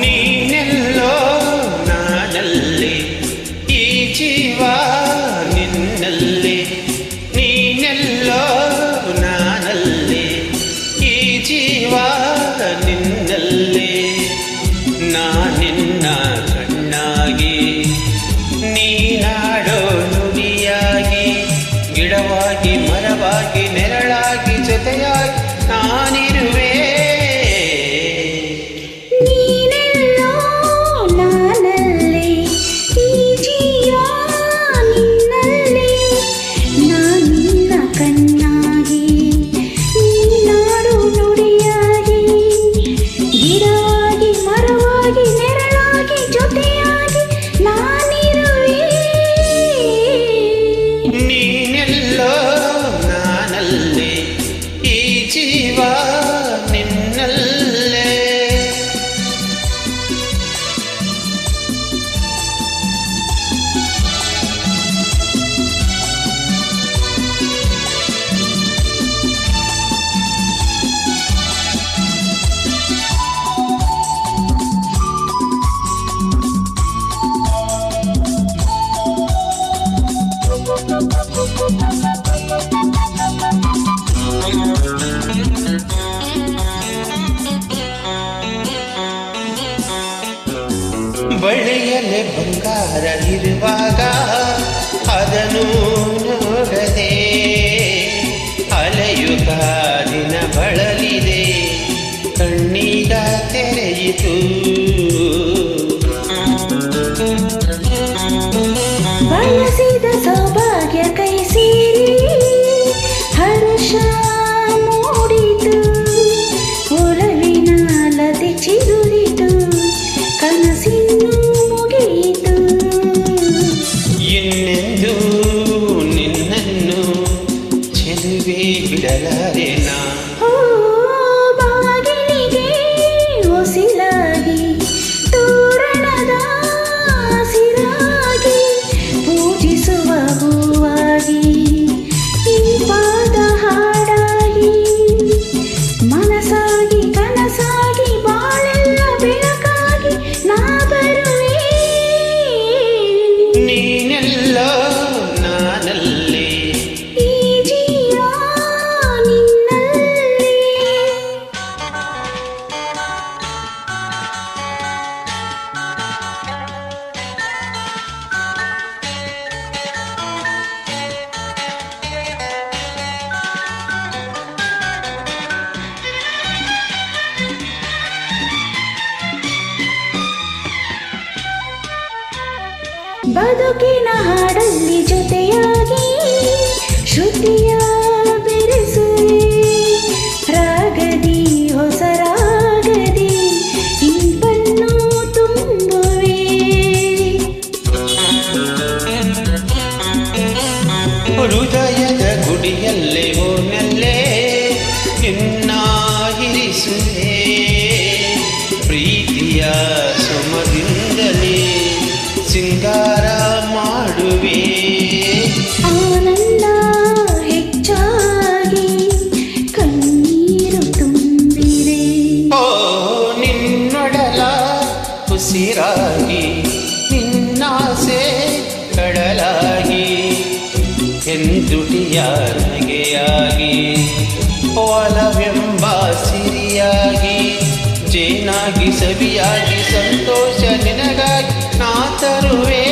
ನೀನೆಲ್ಲೋ ನಾನಲ್ಲಿ ಈ ಜೀವ ನಿನ್ನಲ್ಲಿ, ನೀನೆಲ್ಲೋ ನಾನಲ್ಲಿ ಈ ಜೀವ ನಿನ್ನಲ್ಲಿ. ನಾನಿನ್ನ ಕಣ್ಣಾಗಿ ನೀನಾಡೋ ನುಡಿಯಾಗಿ, ಗಿಡವಾಗಿ ಮರವಾಗಿ ನೆರಳಾಗಿ ಜೊತೆಯಾಗಿ ನಾನಿರುವೆ. ಬಳಿಯಲೆ ಬಂಗಾರ ಇರುವಾಗ ಅದನ್ನು ನೋಡದೆ ಅಲೆಯುಗ ದಿನ ಬಳಲಿದೆ, ಕಣ್ಣೀರ ತೆರೆಯಿತು. ಬಯಸಿದ ಸೌಭಾಗ್ಯ ಕೈ ಸೇರಿ ಹರ್ಷ ಮೂಡಿತು, ಒಲವಿನ ಲತೆ ಚಿಗುರಿತು, ಕನಸಿನ್ನು ಮುಗಿಯಿತು. ಇನ್ನೆಂದು ನಿನ್ನನ್ನು ಚೆಲುವೆ ಬಿಡಲಾರೆನ. ಬಾಗಿಲಿಗೆ ಹೊಸಿಲಾಗಿ ತೋರಣದ ಹಸಿರಾಗಿ ಪೂಜಿಸುವ ಹೂವಾಗಿ, ಈ ಪಾದ ಹಾಡಾಗಿ ಮನಸಾಗಿ ಕನಸಾಗಿ ಬಾಳೆಲ್ಲ ಬೆಳಕಾಗಿ ನಾ ಬರುವೆ. ನೀನೆಲ್ಲೋ ನಾನಲ್ಲಿ ಈ ಜೀವ ನಿನ್ನಲ್ಲಿ. ಬದುಕಿನ ಹಾಡಲ್ಲಿ ಜೊತೆಯಾಗಿ ಶ್ರುತಿಯ ಬೆರೆಸುವೆ, ರಾಗದಿ ಹೊಸ ರಾಗದಿ ಇಂಪನ್ನು ತುಂಬುವೆ. ಹೃದಯದ ಗುಡಿಯಲ್ಲೇ ಓನಲ್ಲೇ ನಿನ್ನ ಇರಿಸುವೆ, ಪ್ರೀತಿಯ ಸುಮದಿಂದಲೇ ಸಿಂಗಾರ ಮಾಡುವೆ. ಆನಂದ ಹೆಚ್ಚಾಗಿ ಕಣ್ಣೀರು ತುಂಬಿದೆ, ಓ ನಿನ್ನೊಡಲ ಉಸಿರಾಗಿ ನಿನ್ನಾಸೆ ಕಡಲಾಗಿ, ಎಂದುಟಿಯ ನಗೆಯಾಗಿ ಒಲವೆಂಬ ಸಿರಿಯಾಗಿ, ಜೇನಾಗಿ ಸವಿಯಾಗಿ ಸಂತೋಷ ನಿನಗಾಗಿ ನಾ ತರುವೆ.